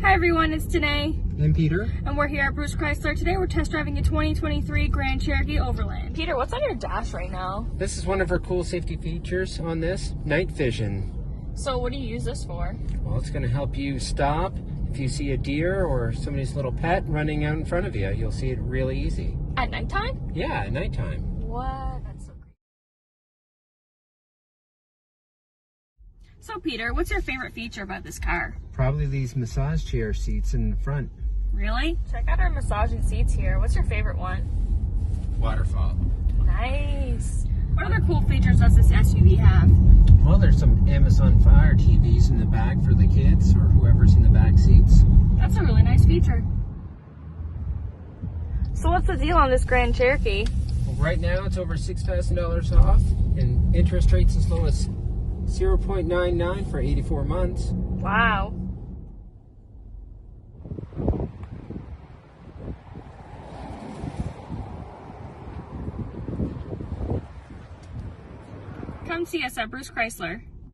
Hi everyone, it's Danae. And Peter. And we're here at Bruce Chrysler. Today we're test driving a 2023 Grand Cherokee Overland. Peter, what's on your dash right now? This is one of our cool safety features on this, night vision. So what do you use this for? Well, it's going to help you stop if you see a deer or somebody's little pet running out in front of you. You'll see it really easy. At nighttime? Yeah, at nighttime. What? That's so great. So Peter, what's your favorite feature about this car? Probably these massage chair seats in the front. Really? Check out our massaging seats here. What's your favorite one? Waterfall. Nice. What other cool features does this SUV have? Well, there's some Amazon Fire TVs in the back for the kids or whoever's in the back seats. That's a really nice feature. So what's the deal on this Grand Cherokee? Well, right now it's over $6,000 off and interest rates as low as 0.99 for 84 months. Wow. Come see us at Bruce Chrysler.